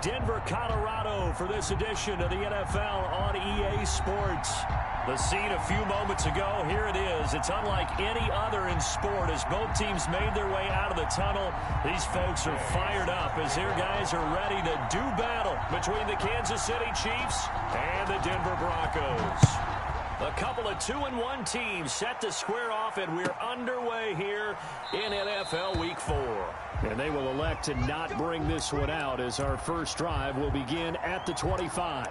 Denver, Colorado for this edition of the NFL on EA Sports. The scene a few moments ago, here it is. It's unlike any other in sport as both teams made their way out of the tunnel. These folks are fired up as their guys are ready to do battle between the Kansas City Chiefs and the Denver Broncos. A couple of 2-1 teams set to square off, and we're underway here in NFL Week 4. And they will elect to not bring this one out as our first drive will begin at the 25.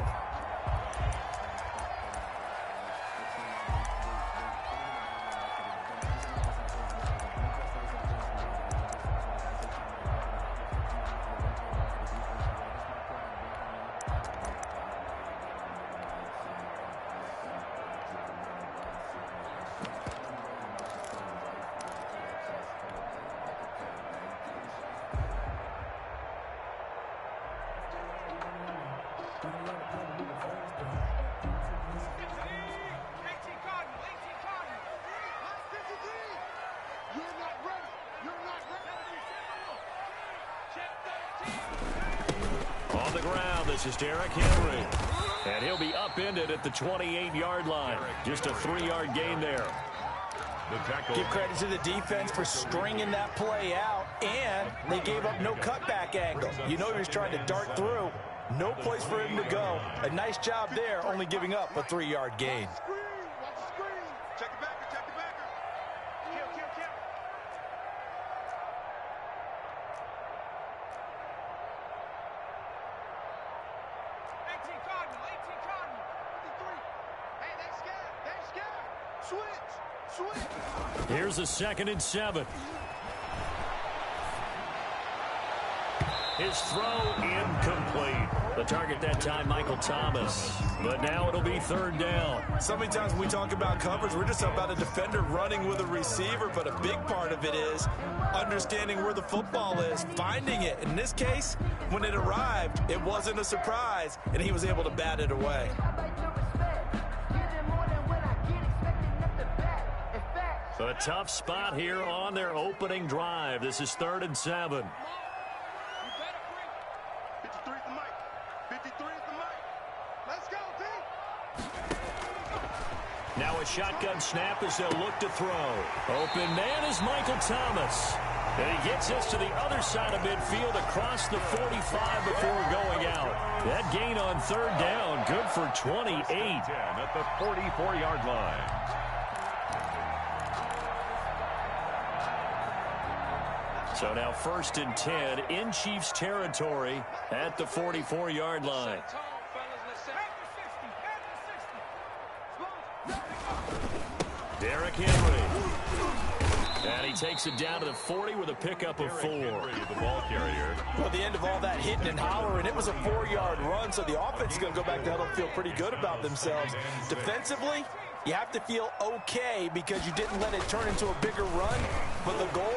On the ground, this is Derrick Henry. And he'll be upended at the 28-yard line. Just a 3-yard gain there. Give credit to the defense for stringing that play out, and they gave up no cutback angle. You know he was trying to dart through. No place for him to go. A nice job there, only giving up a 3-yard gain. Check the backer, check the backer. Kill. 18 Cardinal. 53. Hey, they scared. Switch. Here's a 2nd and 7. His throw incomplete. The target that time, Michael Thomas. But now it'll be 3rd down. So many times when we talk about coverage, we're just about a defender running with a receiver, but a big part of it is understanding where the football is, finding it. In this case, when it arrived, it wasn't a surprise, and he was able to bat it away. A tough spot here on their opening drive. This is 3rd and 7. 53 is the mic. 53 is the mic. Let's go, D. Now a shotgun snap as they'll look to throw. Open man is Michael Thomas. And he gets us to the other side of midfield across the 45 before going out. That gain on 3rd down, good for 28. At the 44-yard line. So now 1st and 10 in Chiefs territory at the 44-yard line. Derrick Henry. And he takes it down to the 40 with a pickup of 4. The ball carrier. Well, the end of all that hitting and hollering, it was a 4-yard run, so the offense is going to go back to huddle and feel pretty good about themselves. Defensively, you have to feel okay because you didn't let it turn into a bigger run, but the goal,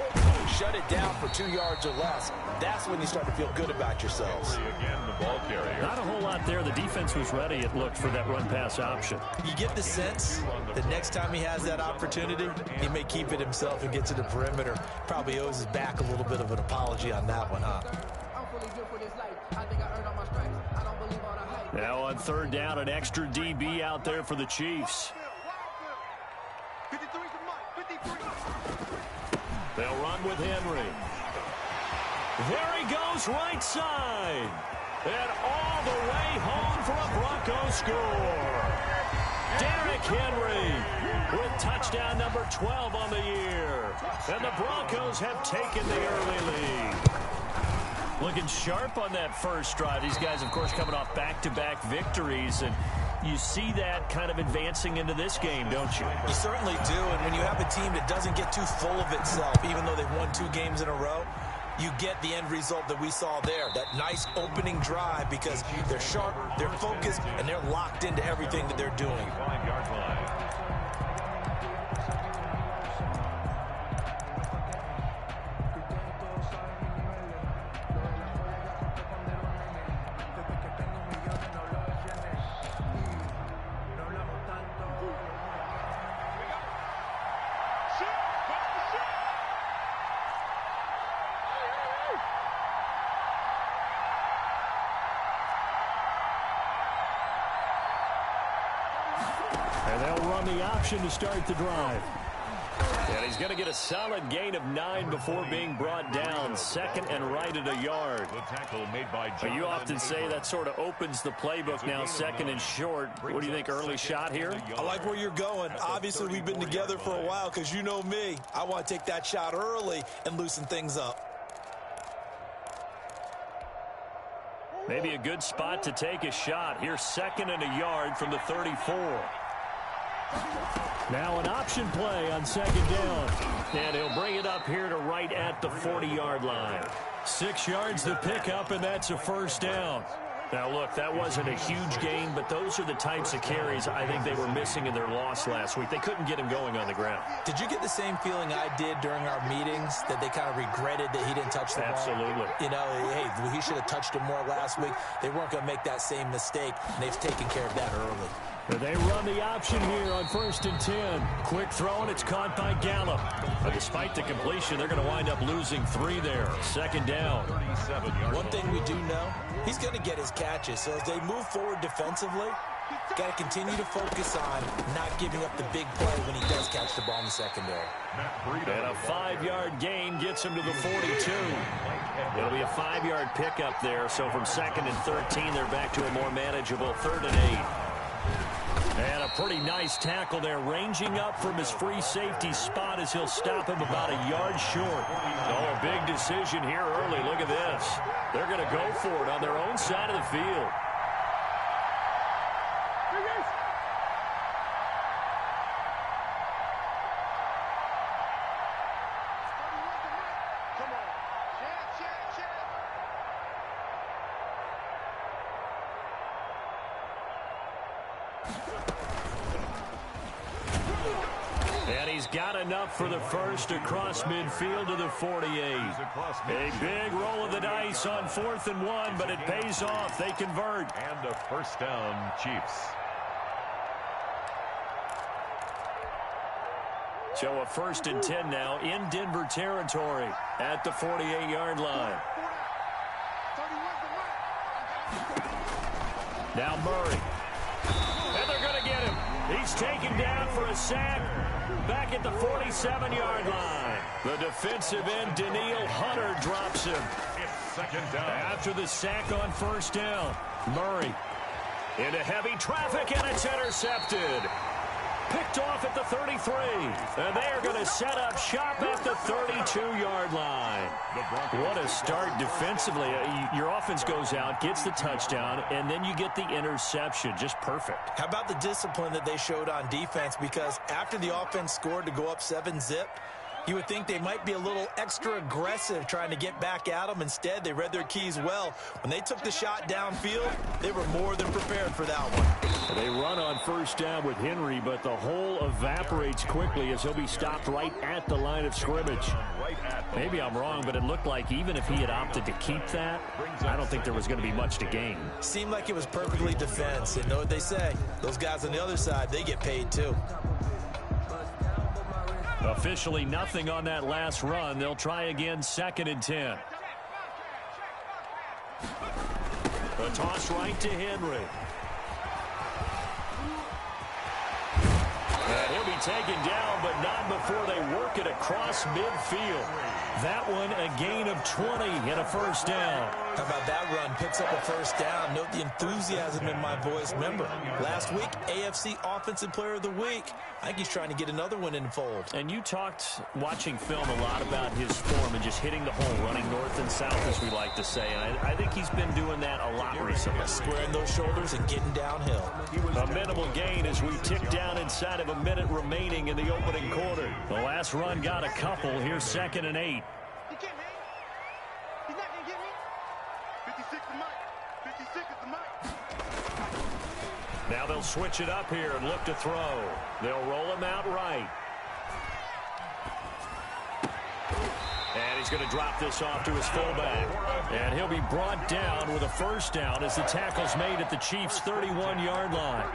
shut it down for 2 yards or less. That's when you start to feel good about yourselves. Again, the ball carrier. Not a whole lot there. The defense was ready, it looked, for that run-pass option. You get the sense that next time he has that opportunity, he may keep it himself and get to the perimeter. Probably owes his back a little bit of an apology on that one, huh? Now on 3rd down, an extra DB out there for the Chiefs. 53 is the mic. 53. They'll run with Henry. There he goes, right side. And all the way home for a Broncos score. Derrick Henry with touchdown number 12 on the year. And the Broncos have taken the early lead. Looking sharp on that first drive. These guys, of course, coming off back-to-back victories. And you see that kind of advancing into this game, don't you? You certainly do, and when you have a team that doesn't get too full of itself, even though they've won 2 games in a row, you get the end result that we saw there, that nice opening drive, because they're sharp, they're focused, and they're locked into everything that they're doing. 5-yard line. And they'll run the option to start the drive. And he's going to get a solid gain of 9 before being brought down. Second and right at a yard. The tackle made by But you often say that sort of opens the playbook now, second and short. What do you think, early shot here? I like where you're going. Obviously, we've been together for a while because you know me. I want to take that shot early and loosen things up. Maybe a good spot to take a shot. Here's second and a yard from the 34. Now an option play on second down. And he'll bring it up here to right at the 40-yard line. 6 yards to pick up, and that's a first down. Now, look, that wasn't a huge gain, but those are the types of carries I think they were missing in their loss last week. They couldn't get him going on the ground. Did you get the same feeling I did during our meetings, that they kind of regretted that he didn't touch the ball? Absolutely. You know, hey, he should have touched it more last week. They weren't going to make that same mistake, and they've taken care of that early. They run the option here on 1st and 10. Quick throw, and it's caught by Gallup. But despite the completion, they're going to wind up losing 3 there. Second down. One thing we do know, he's going to get his catches. So as they move forward defensively, got to continue to focus on not giving up the big play when he does catch the ball in the secondary. And a 5-yard gain gets him to the 42. It'll be a 5-yard pickup there. So from 2nd and 13, they're back to a more manageable 3rd and 8. And a pretty nice tackle there, ranging up from his free safety spot as he'll stop him about a yard short. Oh, a big decision here early. Look at this. They're going to go for it on their own side of the field. And he's got enough for the first across midfield to the 48. A big roll of the dice on 4th and 1, but it pays off. They convert. And a first down, Chiefs. So a 1st and 10 now in Denver territory at the 48-yard line. Now Murray. And they're going to get him. He's taken down for a sack back at the 47-yard line. The defensive end, Daniil Hunter, drops him. It's second down. After the sack on 1st down, Murray into heavy traffic, and it's intercepted. Picked off at the 33. And they are going to set up shop at the 32-yard line. What a start defensively. Your offense goes out, gets the touchdown, and then you get the interception. Just perfect. How about the discipline that they showed on defense? Because after the offense scored to go up 7-zip, you would think they might be a little extra aggressive trying to get back at them. Instead, they read their keys well. When they took the shot downfield, they were more than prepared for that one. They run on 1st down with Henry, but the hole evaporates quickly as he'll be stopped right at the line of scrimmage. Maybe I'm wrong, but it looked like even if he had opted to keep that, I don't think there was going to be much to gain. Seemed like it was perfectly defense. And know what they say? Those guys on the other side, they get paid too. Officially nothing on that last run. They'll try again 2nd and 10. A toss right to Henry. And he'll be taken down, but not before they work it across midfield. That one a gain of 20 and a 1st down. How about that run? Picks up a 1st down. Note the enthusiasm in my voice. Remember, last week, AFC Offensive Player of the Week. I think he's trying to get another one in the fold. And you talked, watching film, a lot about his form and just hitting the hole, running north and south, as we like to say. And I think he's been doing that a lot recently. Squaring those shoulders and getting downhill. A minimal gain as we tick down inside of a minute remaining in the opening quarter. The last run got a couple. Here's 2nd and 8. He can't, man. He's not going to get me. 56 is Mike. 56 is the Mike. Now they'll switch it up here and look to throw. They'll roll him out right. And he's going to drop this off to his fullback. And he'll be brought down with a 1st down as the tackle's made at the Chiefs' 31-yard line.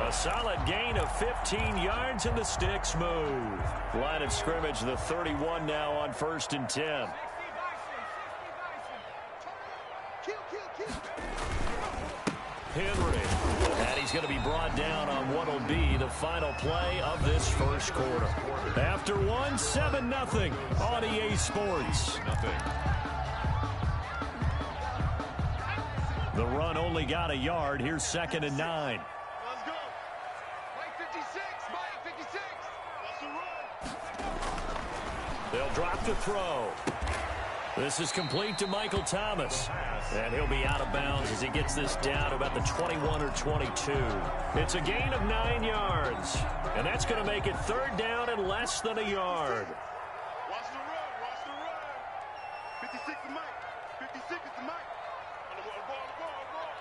A solid gain of 15 yards and the sticks move. Line of scrimmage, the 31 now on 1st and 10. Henry. And he's going to be brought down on what will be the final play of this first quarter. After one, 7-0 on EA Sports. The run only got a yard. Here's 2nd and 9. Let's go. Mike 56. Mike 56. That's the run. They'll drop to throw. This is complete to Michael Thomas. And he'll be out of bounds as he gets this down to about the 21 or 22. It's a gain of 9 yards. And that's going to make it 3rd down and less than a yard. Watch the run. Watch the run. 56 is Mike. 56 is the Mike. On the ball, on the ball,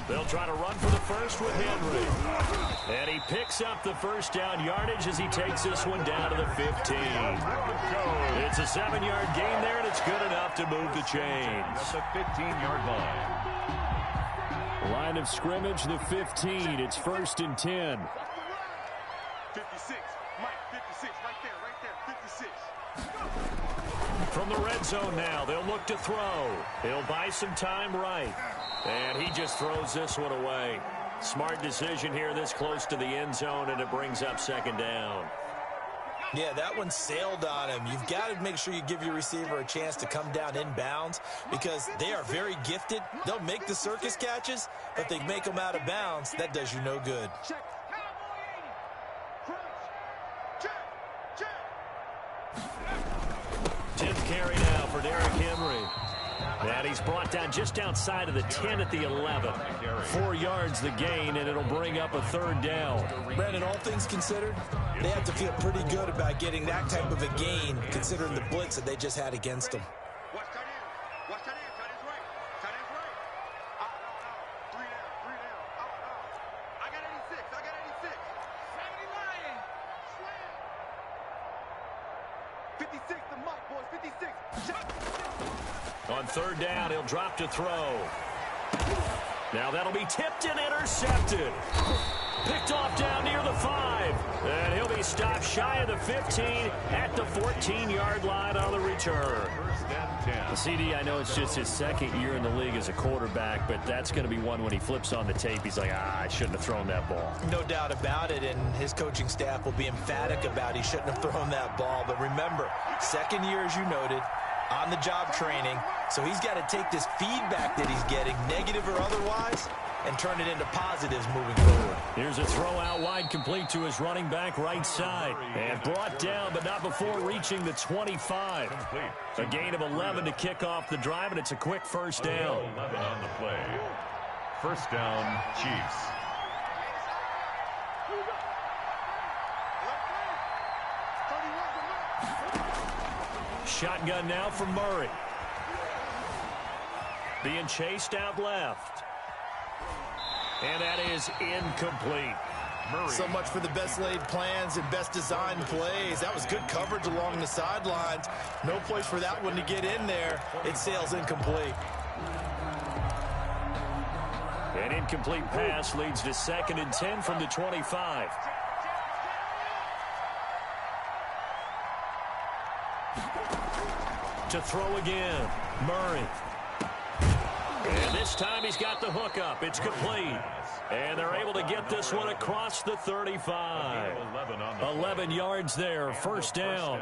They'll try to run for the first with Henry. And he picks up the first down yardage as he takes this one down to the 15. It's a 7-yard gain there, and it's good enough to move the chains. That's a 15-yard line. Line of scrimmage, the 15. It's 1st and 10. 56. Mike 56. Right there. 56. From the red zone now, they'll look to throw. He'll buy some time right. And he just throws this one away. Smart decision here this close to the end zone, and it brings up 2nd down. Yeah, that one sailed on him. You've got to make sure you give your receiver a chance to come down inbounds because they are very gifted. They'll make the circus catches, but they make them out of bounds. That does you no good. Check. Crouch. Check. 10th carry now for Derrick Henry. And he's brought down just outside of the 10 at the 11. 4 yards the gain, and it'll bring up a 3rd down. Brandon, all things considered, they have to feel pretty good about getting that type of a gain considering the blitz that they just had against them. Watch tight end. Watch tight end. Tight end's right. Tight end's right. Out. 3 down. Out. I got 86. 70 Lion. Slam. 56 the Mike, boys. 56. Shot. On 3rd down, he'll drop to throw. Now that'll be tipped and intercepted. Picked off down near the 5. And he'll be stopped shy of the 15 at the 14-yard line on the return. 1st and 10. CD, I know it's just his 2nd year in the league as a quarterback, but that's going to be one when he flips on the tape. He's like, I shouldn't have thrown that ball. No doubt about it, and his coaching staff will be emphatic about he shouldn't have thrown that ball. But remember, 2nd year, as you noted, on-the-job training, so he's got to take this feedback that he's getting, negative or otherwise, and turn it into positives moving forward. Here's a throw out wide complete to his running back right side. And brought down, but not before reaching the 25. A gain of 11 to kick off the drive, and it's a quick 1st down. 11 on the play. 1st down, Chiefs. Shotgun now from Murray. Being chased out left. And that is incomplete. Murray. So much for the best laid plans and best designed plays. That was good coverage along the sidelines. No place for that one to get in there. It sails incomplete. An incomplete pass leads to 2nd and 10 from the 25. To throw again, Murray. And this time he's got the hook up. It's complete. And they're able to get this one across the 35. 11 yards there, 1st down.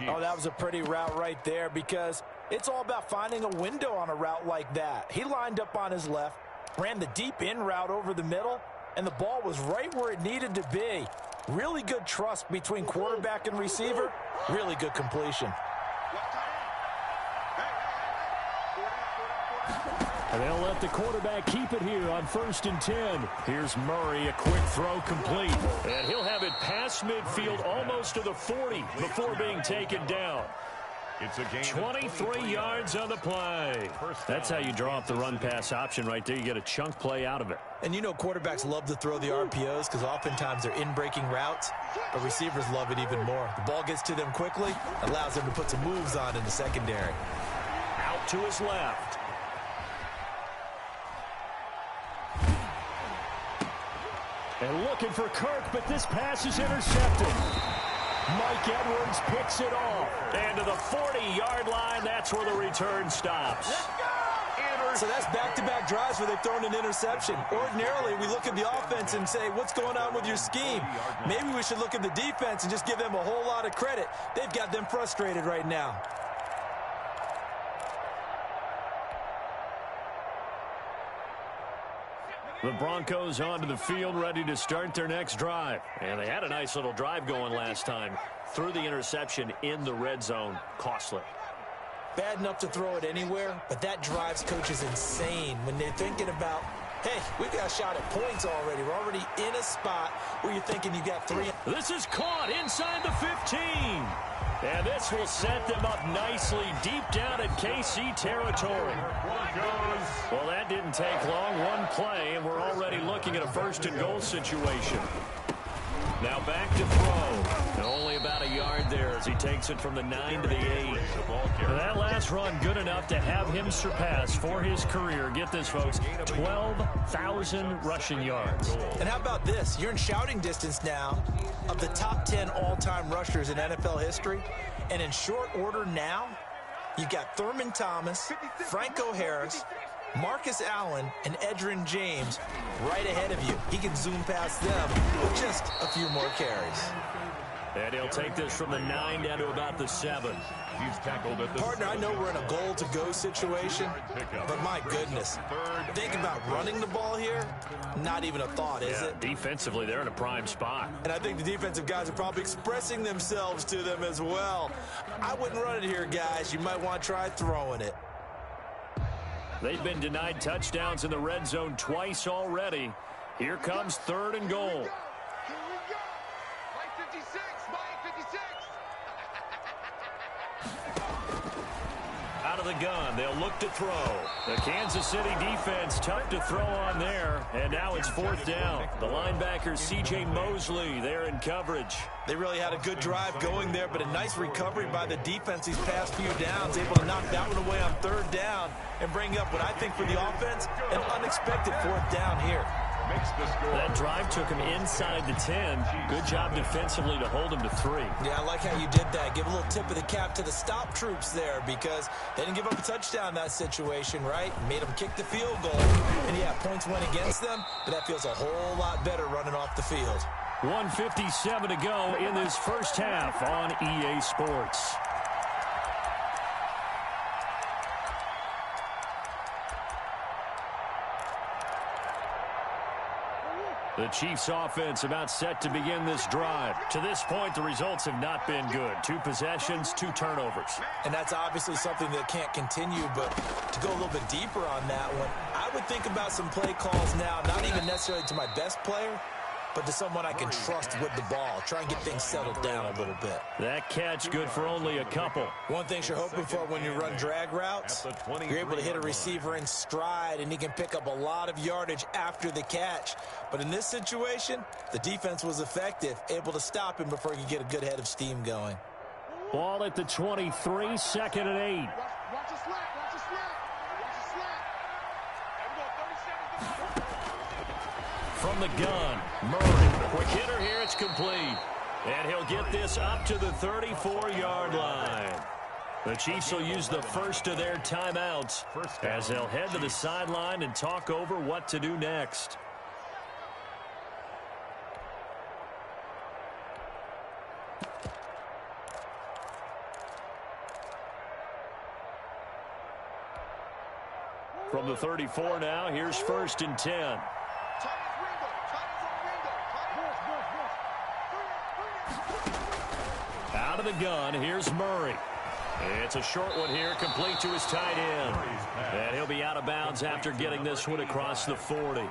Oh, that was a pretty route right there because it's all about finding a window on a route like that. He lined up on his left, ran the deep in route over the middle, and the ball was right where it needed to be. Really good trust between quarterback and receiver. Really good completion. And they'll let the quarterback keep it here on 1st and 10. Here's Murray, a quick throw complete. And he'll have it past midfield almost to the 40 before being taken down. It's a gain 23 yards on the play. That's how you draw up the run-pass option right there. You get a chunk play out of it. And you know quarterbacks love to throw the RPOs because oftentimes they're in-breaking routes, but receivers love it even more. The ball gets to them quickly, allows them to put some moves on in the secondary. Out to his left. And looking for Kirk, but this pass is intercepted. Mike Edwards picks it off. And to the 40-yard line, that's where the return stops. So that's back-to-back drives where they've thrown an interception. Ordinarily, we look at the offense and say, what's going on with your scheme? Maybe we should look at the defense and just give them a whole lot of credit. They've got them frustrated right now. The Broncos onto the field, ready to start their next drive. And they had a nice little drive going last time. Threw the interception in the red zone. Costly. Bad enough to throw it anywhere, but that drives coaches insane when they're thinking about, hey, we've got a shot at points already. We're already in a spot where you're thinking you got 3. This is caught inside the 15. And this will set them up nicely deep down at KC territory. Well, that didn't take long. One play, and we're already looking at a 1st and goal situation. Now back to throw. Only about a yard there as he takes it from the 9 to the 8. That last run good enough to have him surpass for his career. Get this, folks, 12,000 rushing yards. And how about this? You're in shouting distance now of the top 10 all-time rushers in NFL history. And in short order now, you've got Thurman Thomas, Franco Harris, Marcus Allen, and Edgerrin James right ahead of you. He can zoom past them with just a few more carries. And he'll take this from the 9 down to about the 7. He's tackled at the Partner, I know we're in a goal-to-go situation, but my goodness, think about running the ball here. Not even a thought, is it? Defensively, they're in a prime spot. And I think the defensive guys are probably expressing themselves to them as well. I wouldn't run it here, guys. You might want to try throwing it. They've been denied touchdowns in the red zone twice already. Here comes 3rd and goal. Here we go. Mike 56. Mike 56. Out of the gun, they'll look to throw. The Kansas City defense tough to throw on there, and now it's 4th down. The linebacker C.J. Mosley there in coverage. They really had a good drive going there, but a nice recovery by the defense these past few downs, able to knock that one away on 3rd down and bring up what I think for the offense, an unexpected 4th down here. That drive took him inside the 10. Good job defensively to hold him to 3. Yeah, I like how you did that. Give a little tip of the cap to the stop troops there because they didn't give up a touchdown in that situation, right? Made them kick the field goal. And, yeah, points went against them, but that feels a whole lot better running off the field. 1:57 to go in this first half on EA Sports. The Chiefs offense about set to begin this drive. To this point, the results have not been good. 2 possessions, 2 turnovers. And that's obviously something that can't continue, but to go a little bit deeper on that one, I would think about some play calls now, not even necessarily to my best player, but to someone I can trust with the ball. Try and get things settled down a little bit. That catch good for only a couple. One thing you're hoping for when you run drag routes, you're able to hit a receiver in stride, and he can pick up a lot of yardage after the catch. But in this situation, the defense was effective, able to stop him before he could get a good head of steam going. Ball at the 23, 2nd and 8. Watch the slant. Watch the slant. Watch the slant. There we go. 30 seconds. From the gun, Murray. Quick hitter here, it's complete. And he'll get this up to the 34-yard line. The Chiefs will use the first of their timeouts as they'll head to the sideline and talk over what to do next. From the 34 now, here's 1st and 10. Out of the gun, here's Murray. It's a short one here, complete to his tight end. And he'll be out of bounds after getting this one across the 40.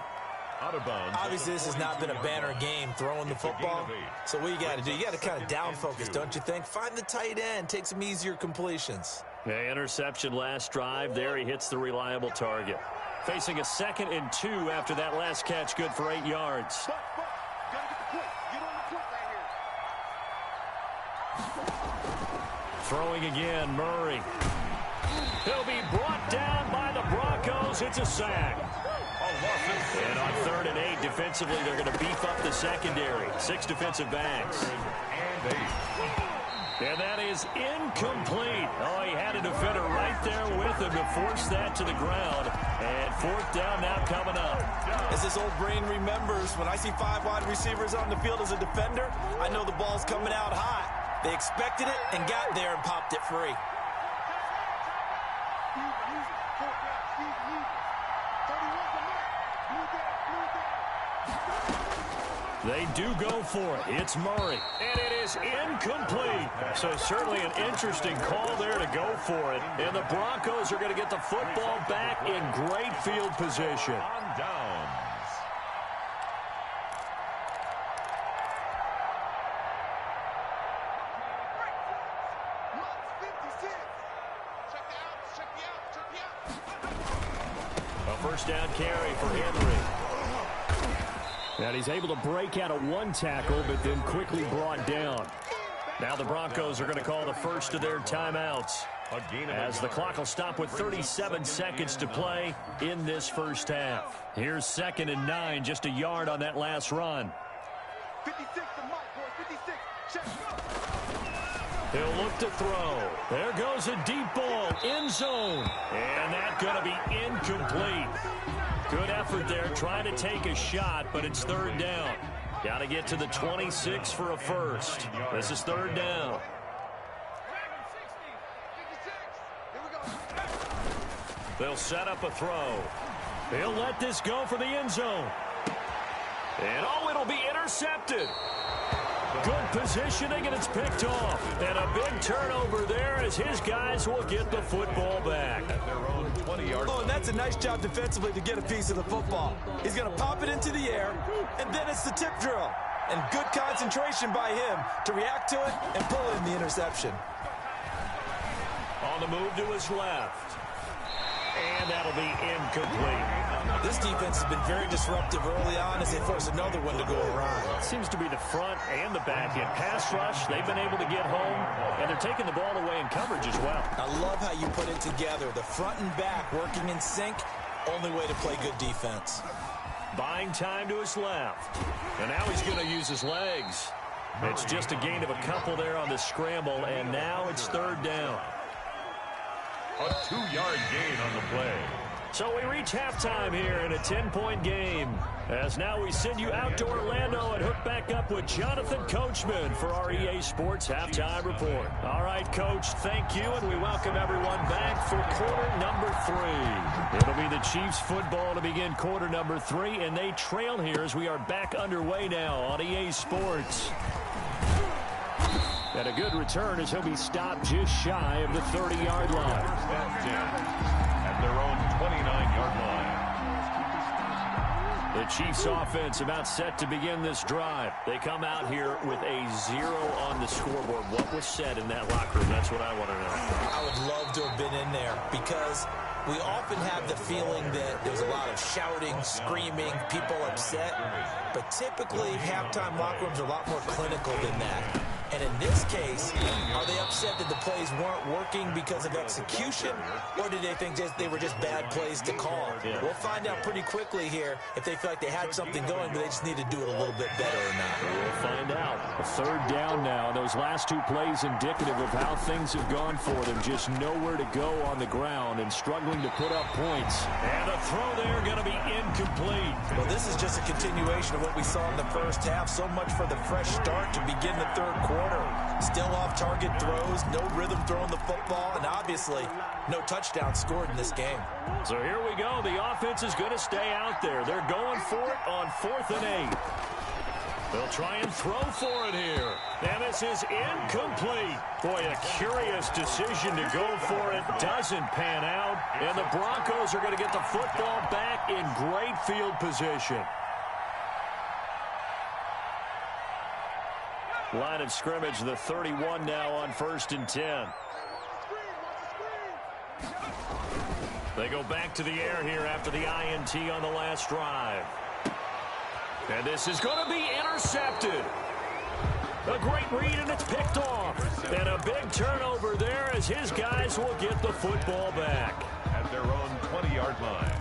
Out of bounds. Obviously, this has not been a banner game throwing the football. So what you got to do, you got to kind of down focus, don't you think? Find the tight end, take some easier completions. Yeah, interception last drive. There he hits the reliable target. Facing a 2nd and 2 after that last catch, good for 8 yards. Throwing again, Murray. He'll be brought down by the Broncos. It's a sack. And on 3rd and 8, defensively, they're going to beef up the secondary. 6 defensive backs. And that is incomplete. Oh, he had a defender right there with him to force that to the ground. And fourth down now coming up. As this old brain remembers, when I see 5 wide receivers on the field as a defender, I know the ball's coming out hot. They expected it and got there and popped it free. They do go for it. It's Murray. And it is incomplete. So certainly an interesting call there to go for it. And the Broncos are going to get the football back in great field position. On downs. A first down carry for Henry. And he's able to break out of one tackle, but then quickly brought down. Now the Broncos are going to call the first of their timeouts, as the clock will stop with 37 seconds to play in this first half. Here's 2nd and 9, just a yard on that last run. 56 to Mike, boy, 56. Check. He'll look to throw. There goes a deep ball, end zone. And that's going to be incomplete. Good effort there, trying to take a shot, but it's 3rd down. Got to get to the 26 for a first. This is 3rd down. They'll set up a throw. He'll let this go for the end zone. And oh, it'll be intercepted. Good positioning, and it's picked off. And a big turnover there as his guys will get the football back. At their own 20-yard line. Oh, and that's a nice job defensively to get a piece of the football. He's going to pop it into the air, and then it's the tip drill. And good concentration by him to react to it and pull in the interception. On the move to his left. And that'll be incomplete. This defense has been very disruptive early on as they force another one to go around. Seems to be the front and the back end. Pass rush, they've been able to get home, and they're taking the ball away in coverage as well. I love how you put it together. The front and back working in sync, only way to play good defense. Buying time to his left. And now he's going to use his legs. It's just a gain of a couple there on the scramble, and now it's 3rd down. A 2-yard gain on the play. So we reach halftime here in a 10-point game. As now we send you out to Orlando and hook back up with Jonathan Coachman for our EA Sports Halftime Report. All right, Coach, thank you, and we welcome everyone back for quarter number 3. It'll be the Chiefs football to begin quarter number 3, and they trail here as we are back underway now on EA Sports. And a good return as he'll be stopped just shy of the 30-yard line. First and 10 at their own 29-yard line. The Chiefs offense about set to begin this drive. They come out here with a 0 on the scoreboard. What was said in that locker room? That's what I want to know. I would love to have been in there because we often have the feeling that there's a lot of shouting, screaming, people upset. But typically, halftime locker rooms are a lot more clinical than that. And in this case, are they upset that the plays weren't working because of execution, or did they think they were just bad plays to call? Yeah. We'll find out pretty quickly here if they feel like they had something going, but they just need to do it a little bit better or not. We'll find out. A 3rd down now. Those last 2 plays indicative of how things have gone for them. Just nowhere to go on the ground and struggling to put up points. And a throw there going to be incomplete. Well, this is just a continuation of what we saw in the first half. So much for the fresh start to begin the 3rd quarter. Still off target throws, no rhythm throwing the football, and obviously no touchdown scored in this game. So here we go. The offense is going to stay out there. They're going for it on 4th and 8. They'll try and throw for it here. And this is incomplete. Boy, a curious decision to go for it. Doesn't pan out. And the Broncos are going to get the football back in great field position. Line of scrimmage, the 31 now on 1st and 10. They go back to the air here after the INT on the last drive. And this is going to be intercepted. A great read, and it's picked off. And a big turnover there as his guys will get the football back. At their own 20-yard line.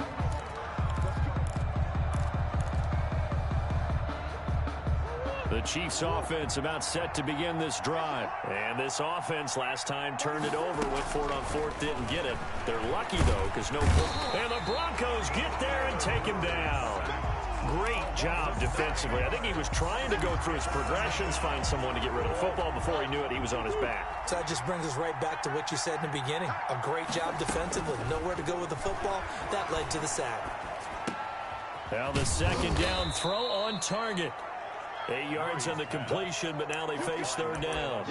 The Chiefs offense about set to begin this drive. And this offense last time turned it over, went for it on fourth, didn't get it. They're lucky, though, because no... And the Broncos get there and take him down. Great job defensively. I think he was trying to go through his progressions, find someone to get rid of the football. Before he knew it, he was on his back. So that just brings us right back to what you said in the beginning. A great job defensively. Nowhere to go with the football. That led to the sack. Now the second down throw on target. 8 yards on the completion, but now they face third down.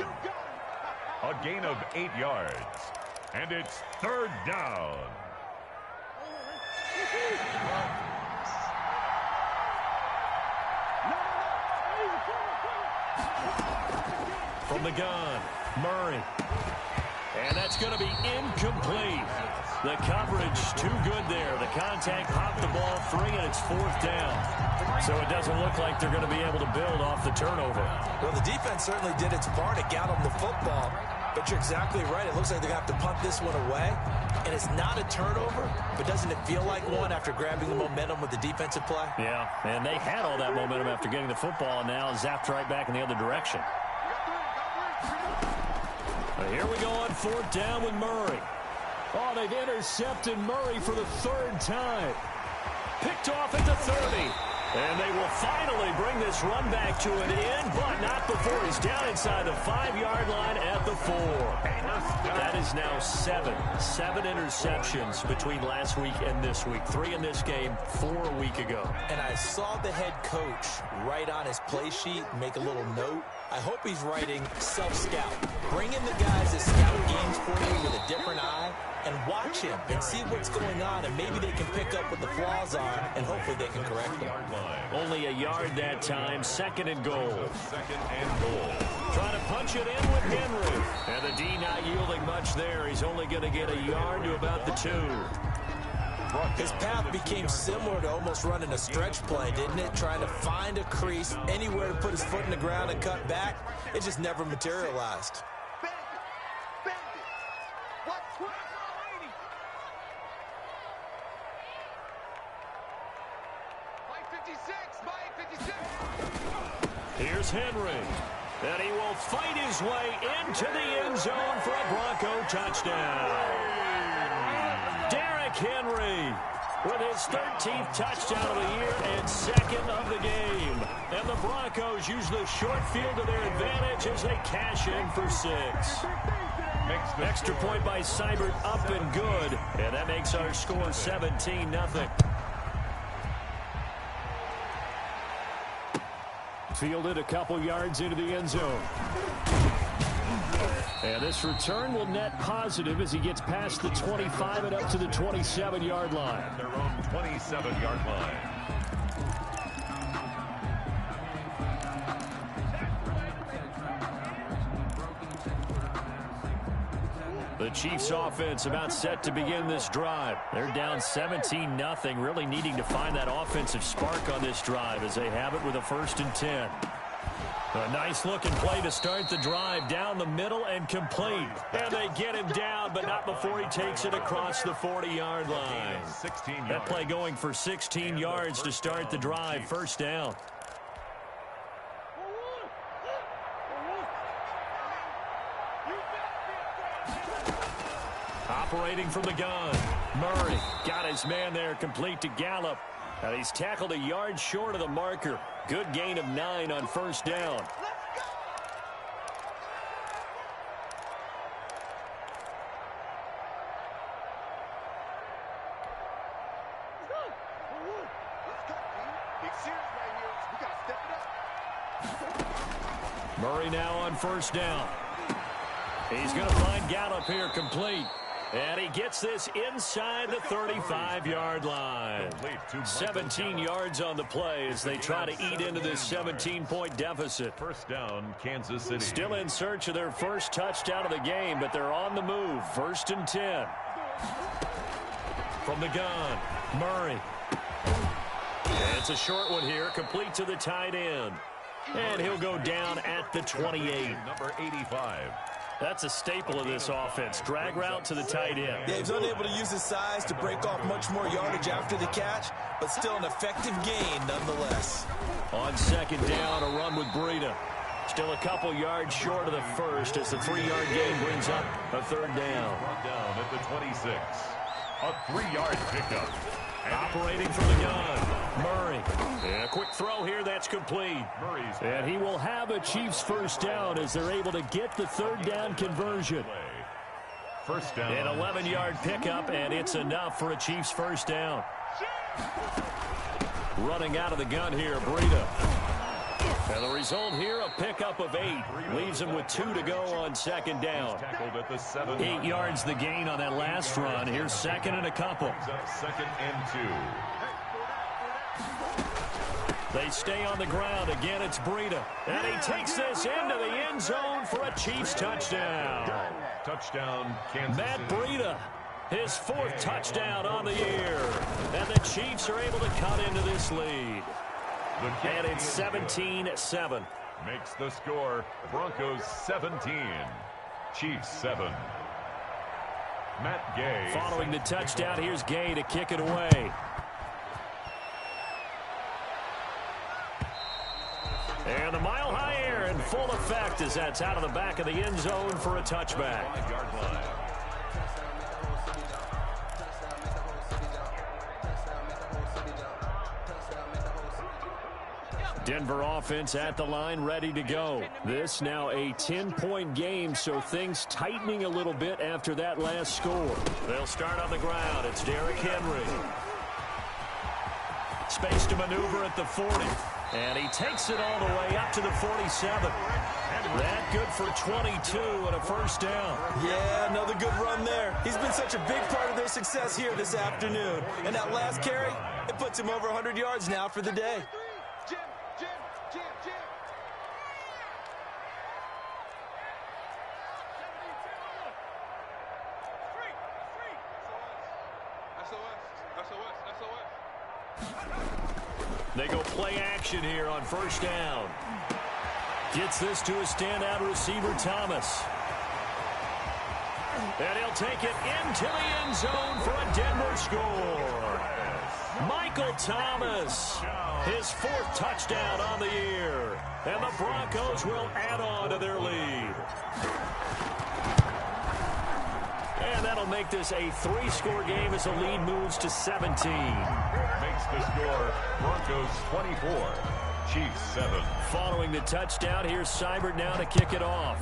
A gain of 8 yards. And it's third down. From the gun, Murray. And that's going to be incomplete. The coverage too good there. The contact popped the ball free, and it's fourth down. So it doesn't look like they're going to be able to build off the turnover. Well, the defense certainly did its part. It got them the football. But you're exactly right. It looks like they're going to have to punt this one away. And it's not a turnover, but doesn't it feel like one after grabbing the momentum with the defensive play? Yeah, and they had all that momentum after getting the football, and now zapped right back in the other direction. Here we go on fourth down with Murray. Oh, they've intercepted Murray for the third time. Picked off at the 30. And they will finally bring this run back to an end, but not before he's down inside the 5-yard line at the 4. That is now 7 interceptions between last week and this week. 3 in this game, 4 a week ago. And I saw the head coach write on his play sheet, make a little note. I hope he's writing self-scout. Bring in the guys that scout games for you with a different eye and watch him and see what's going on, and maybe they can pick up what the flaws are, and hopefully they can correct them. Only a yard that time, second and goal. Trying to punch it in with Henry. And the D not yielding much there. He's only going to get a yard to about the 2. His path became similar to almost running a stretch play, didn't it? Trying to find a crease, anywhere to put his foot in the ground and cut back. It just never materialized. Here's Henry. And he will fight his way into the end zone for a Bronco touchdown. Derrick Henry with his 13th touchdown of the year and second of the game. And the Broncos use the short field to their advantage as they cash in for 6. Extra point by Seibert up and good. And that makes our score 17-0. Fielded a couple yards into the end zone. And this return will net positive as he gets past the 25 and up to the 27-yard line. Their own 27-yard line. The Chiefs offense about set to begin this drive. They're down 17-0, really needing to find that offensive spark on this drive as they have it with a 1st and 10. A nice looking play to start the drive down the middle and complete. And they get him down, but not before he takes it across the 40-yard line. That play going for 16 yards to start the drive. 1st down. Operating from the gun. Murray got his man there, complete to Gallup. And he's tackled a yard short of the marker. Good gain of 9 on 1st down. Murray now on 1st down. He's going to find Gallup here, complete. And he gets this inside the 35-yard line. 17 yards on the play as they try to eat into this 17-point deficit. 1st down, Kansas City. Still in search of their first touchdown of the game, but they're on the move. 1st and 10. From the gun, Murray. And it's a short one here, complete to the tight end. And he'll go down at the 28. Number 85. That's a staple of this offense. Drag route to the tight end. Yeah, he's unable to use his size to break off much more yardage after the catch, but still an effective gain nonetheless. On second down, a run with Breida. Still a couple yards short of the first as the 3-yard gain brings up a third down. Down at the 26. A 3-yard pickup. Operating from the gun, Murray. And a quick throw here, that's complete. And he will have a Chiefs first down as they're able to get the third down conversion. First down. An 11-yard pickup, and it's enough for a Chiefs first down. Running out of the gun here, Breida. And the result here, a pickup of 8. Leaves him with 2 to go on second down. 8 yards the gain on that last run. Here's second and a couple. Second and 2. They stay on the ground. Again, it's Breida. And he takes this into the end zone for a Chiefs touchdown. Touchdown, Kansas Matt City. Breida, his 4th touchdown on the year. And the Chiefs are able to cut into this lead. And it's 17-7. Makes the score Broncos 17, Chiefs 7. Matt Gay. Following the touchdown, here's Gay to kick it away. And the mile-high air in full effect as that's out of the back of the end zone for a touchback. 5-yard line. Denver offense at the line, ready to go. This now a 10-point game, so things tightening a little bit after that last score. They'll start on the ground. It's Derrick Henry. Space to maneuver at the 40. And he takes it all the way up to the 47. That good for 22 and a first down. Yeah, another good run there. He's been such a big part of their success here this afternoon. And that last carry, it puts him over 100 yards now for the day. They go play action here on first down. Gets this to a standout receiver, Thomas. And he'll take it into the end zone for a Denver score. Michael Thomas, his 4th touchdown on the year. And the Broncos will add on to their lead. And that'll make this a 3-score game as the lead moves to 17. Makes the score Broncos 24, Chiefs 7. Following the touchdown, here's Seibert now to kick it off.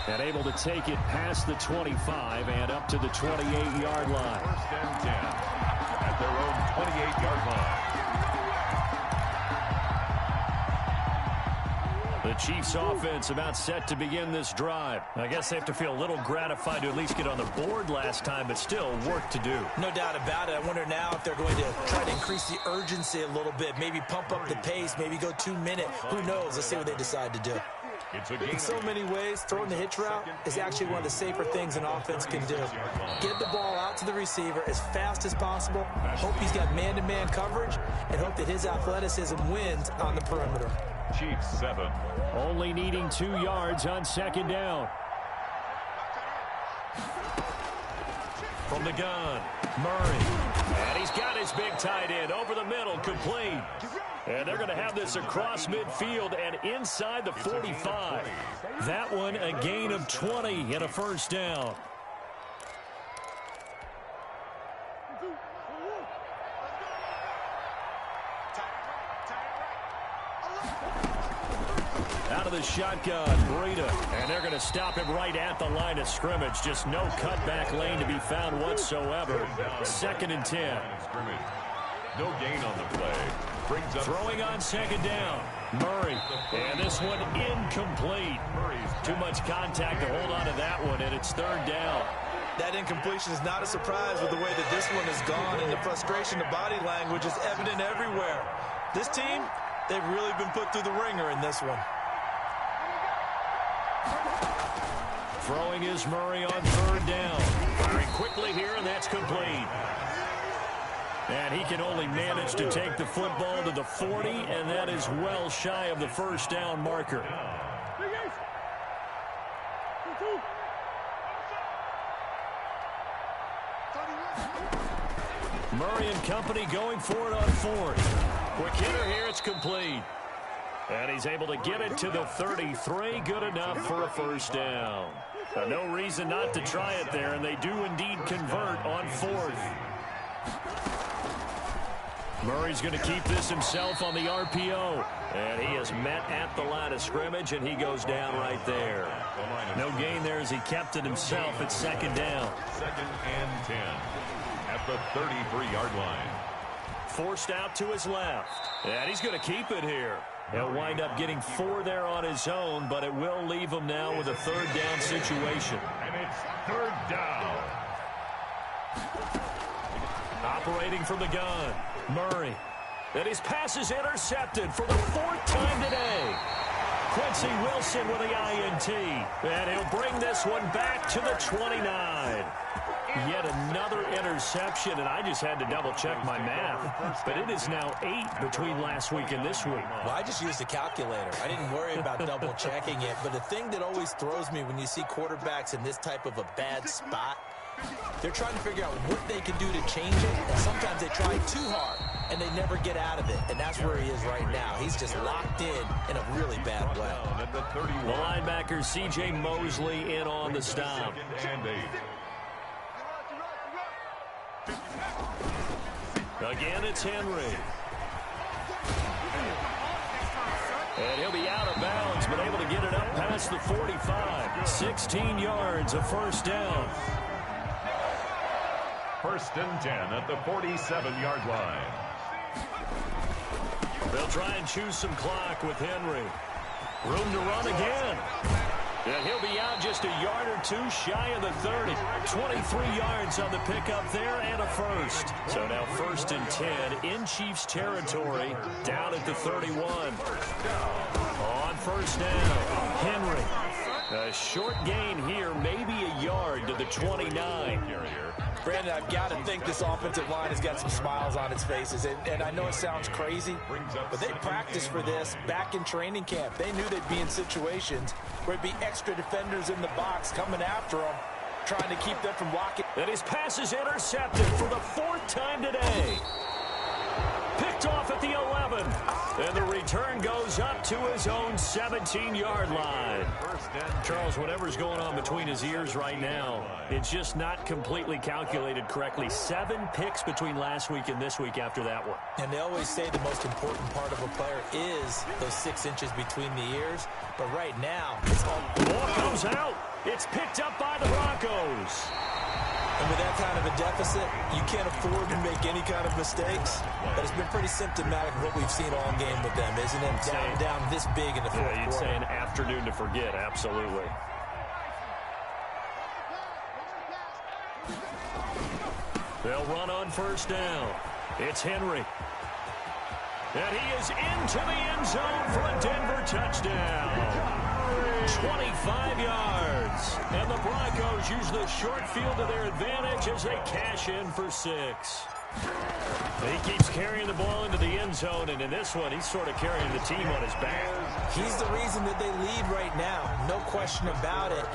And able to take it past the 25 and up to the 28-yard line. First and 10 at their own 28-yard line. The Chiefs offense about set to begin this drive. I guess they have to feel a little gratified to at least get on the board last time, but still work to do. No doubt about it. I wonder now if they're going to try to increase the urgency a little bit, maybe pump up the pace, maybe go 2-minute. Who knows? Let's see what they decide to do. In so many ways, throwing the hitch route is actually one of the safer things an offense can do. Get the ball out to the receiver as fast as possible, hope he's got man-to-man coverage, and hope that his athleticism wins on the perimeter. Chiefs 7. Only needing 2 yards on second down. From the gun, Murray. And he's got his big tight end over the middle, complete. And they're going to have this across midfield and inside the 45. That one a gain of 20 and a first down. Out of the shotgun, Breida. And they're going to stop him right at the line of scrimmage. Just no cutback lane to be found whatsoever. Second and 10. No gain on the play. Brings up throwing on second down. Murray. And this one incomplete. Too much contact to hold on to that one, and it's third down. That incompletion is not a surprise with the way that this one has gone, and the frustration of body language is evident everywhere. This team, they've really been put through the ringer in this one. Throwing is Murray on third down. Firing quickly here, and that's complete. And he can only manage to take the football to the 40, and that is well shy of the first down marker. Murray and company going for it on fourth. Quick hitter here, it's complete. And he's able to get it to the 33. Good enough for a first down. No reason not to try it there, and they do indeed convert on fourth. Murray's going to keep this himself on the RPO. And he is met at the line of scrimmage, and he goes down right there. No gain there as he kept it himself at second down. 2nd and 10 at the 33-yard line. Forced out to his left. And he's going to keep it here. He'll wind up getting 4 there on his own, but it will leave him now with a third down situation. And it's 3rd down. Operating from the gun, Murray. And his pass is intercepted for the 4th time today. Quincy Wilson with the INT. And he'll bring this one back to the 29. Yet another interception, and I just had to double-check my math. But it is now 8 between last week and this week. Well, I just used a calculator. I didn't worry about double-checking it. But the thing that always throws me when you see quarterbacks in this type of a bad spot, they're trying to figure out what they can do to change it. And sometimes they try too hard, and they never get out of it. And that's where he is right now. He's just locked in a really bad way. The linebacker, C.J. Mosley, in on the stop. Again, it's Henry. And he'll be out of bounds, but able to get it up past the 45. 16 yards, a first down. 1st and 10 at the 47-yard line. They'll try and choose some clock with Henry. Room to run again. And he'll be out just a yard or two shy of the 30. 23 yards on the pickup there and a first. So now 1st and 10 in Chiefs territory down at the 31. On first down, Henry. A short gain here, maybe a yard to the 29. Brandon, I've got to think this offensive line has got some smiles on its faces. And I know it sounds crazy, but they practiced for this back in training camp. They knew they'd be in situations where it'd be extra defenders in the box coming after them, trying to keep them from blocking. And his pass is intercepted for the 4th time today. Picked off at the 11. And the return goes up to his own 17-yard line. Charles, whatever's going on between his ears right now, it's just not completely calculated correctly. 7 picks between last week and this week after that one. And they always say the most important part of a player is those 6 inches between the ears. But right now, it's all... The ball comes out. It's picked up by the Broncos. And with that kind of a deficit, you can't afford to make any kind of mistakes. But it's been pretty symptomatic of what we've seen all game with them, isn't it? Down this big in the fourth quarter. You'd say an afternoon to forget, absolutely. They'll run on first down. It's Henry. And he is into the end zone for a Denver touchdown. 25 yards. And the Broncos use the short field to their advantage as they cash in for 6. He keeps carrying the ball into the end zone, and in this one, he's sort of carrying the team on his back. He's the reason that they lead right now, no question about it.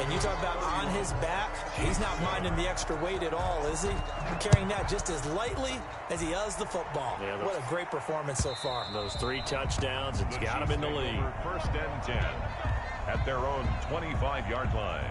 And you talk about on his back, he's not minding the extra weight at all, is he? Carrying that just as lightly as he does the football. Yeah, what a great performance so far. Those 3 touchdowns, it's got him in the lead. 1st and 10 at their own 25-yard line.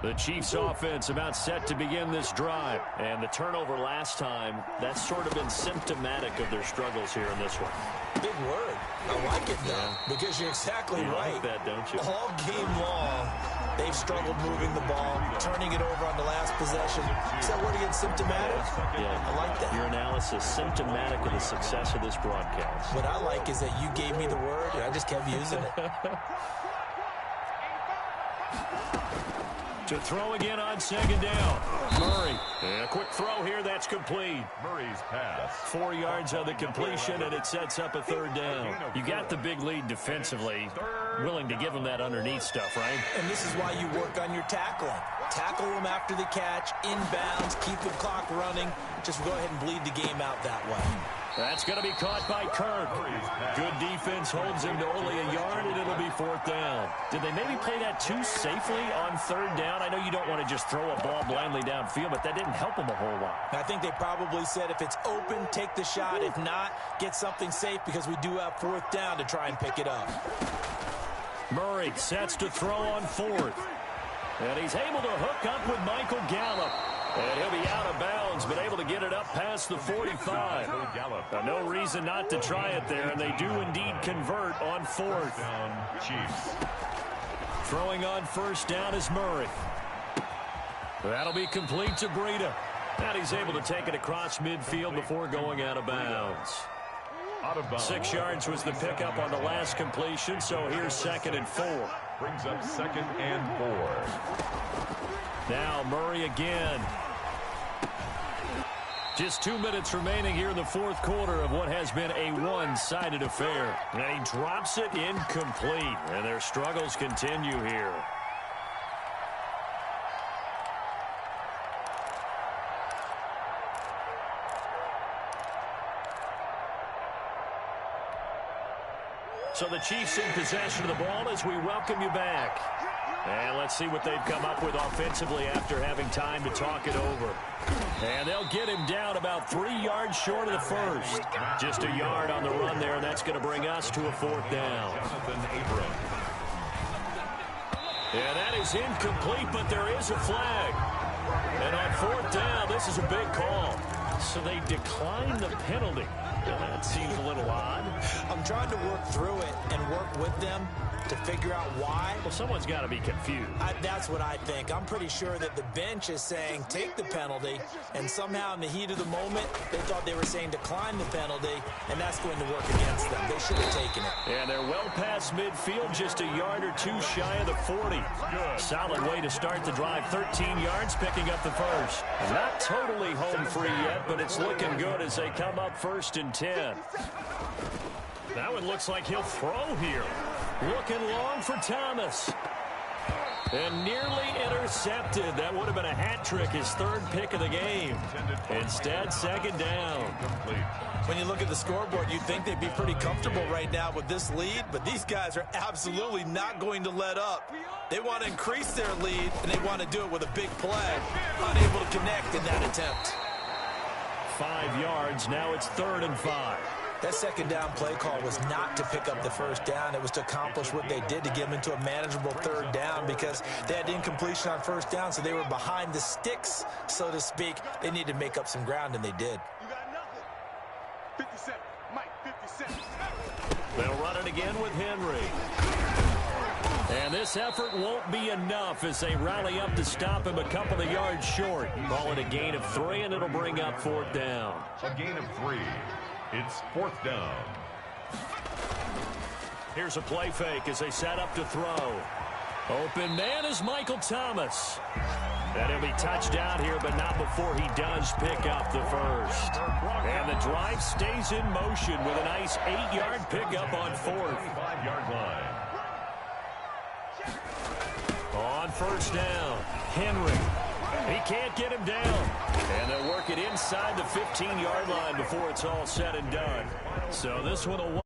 The Chiefs offense about set to begin this drive. And the turnover last time, that's sort of been symptomatic of their struggles here in this one. Big word. I like it, though, because you're exactly right. Like that, don't you? All game long, they've struggled moving the ball, turning it over on the last possession. Is that word again, symptomatic? Yeah. I like that. Your analysis, symptomatic of the success of this broadcast. What I like is that you gave me the word, and I just kept using it. To throw again on second down. Murray quick throw here. That's complete. Murray's pass. 4 yards on the completion, and it sets up a third down. You got the big lead defensively. Willing to give them that underneath stuff, right? And this is why you work on your tackling. Tackle them after the catch, inbounds, keep the clock running. Just go ahead and bleed the game out that way. That's going to be caught by Kirk. Good defense holds him to only a yard, and it'll be fourth down. Did they maybe play that too safely on third down? I know you don't want to just throw a ball blindly downfield, but that didn't help them a whole lot. I think they probably said if it's open, take the shot. If not, get something safe because we do have fourth down to try and pick it up. Murray sets to throw on fourth. And he's able to hook up with Michael Gallup. And he'll be out of bounds, but able to get it up past the 45. No reason not to try it there, and they do indeed convert on fourth. Down, Chiefs. Throwing on first down is Murray. That'll be complete to Breida. And he's able to take it across midfield before going out of bounds. Out of bounds. 6 yards was the pickup on the last completion, so here's 2nd and 4. Brings up 2nd and 4. Now Murray again. Just 2 minutes remaining here in the fourth quarter of what has been a one-sided affair. And he drops it incomplete, and their struggles continue here. So the Chiefs in possession of the ball as we welcome you back. And let's see what they've come up with offensively after having time to talk it over. And they'll get him down about 3 yards short of the first. Just a yard on the run there, and that's going to bring us to a fourth down. And that is incomplete, but there is a flag. And on fourth down, this is a big call. So they decline the penalty. That seems a little odd. I'm trying to work through it and work with them to figure out why. Well, someone's got to be confused. That's what I think. I'm pretty sure that the bench is saying take the penalty, and somehow in the heat of the moment, they thought they were saying decline the penalty, and that's going to work against them. They should have taken it. And they're well past midfield, just a yard or two shy of the 40. Good. Solid way to start the drive. 13 yards, picking up the first. Not totally home free yet, but it's looking good as they come up 1st and 10. Now it looks like he'll throw here. Looking long for Thomas. And nearly intercepted. That would have been a hat trick, his 3rd pick of the game. Instead, 2nd down. When you look at the scoreboard, you'd think they'd be pretty comfortable right now with this lead, but these guys are absolutely not going to let up. They want to increase their lead, and they want to do it with a big play. Unable to connect in that attempt. 5 yards. Now it's 3rd and 5. That 2nd down play call was not to pick up the first down. It was to accomplish what they did to get them into a manageable 3rd down because they had incompletion on first down, so they were behind the sticks, so to speak. They needed to make up some ground, and they did. You got nothing. 57. Mike, 57. They'll run it again with Henry. And this effort won't be enough as they rally up to stop him a couple of yards short. Call it a gain of 3, and it'll bring up 4th down. A gain of 3. It's 4th down. Here's a play fake as they set up to throw. Open man is Michael Thomas. And he'll be touched out here, but not before he does pick up the first. And the drive stays in motion with a nice 8-yard pickup on 4th. 5-yard line. On first down, Henry. He can't get him down. And they'll work it inside the 15-yard line before it's all said and done. So this one will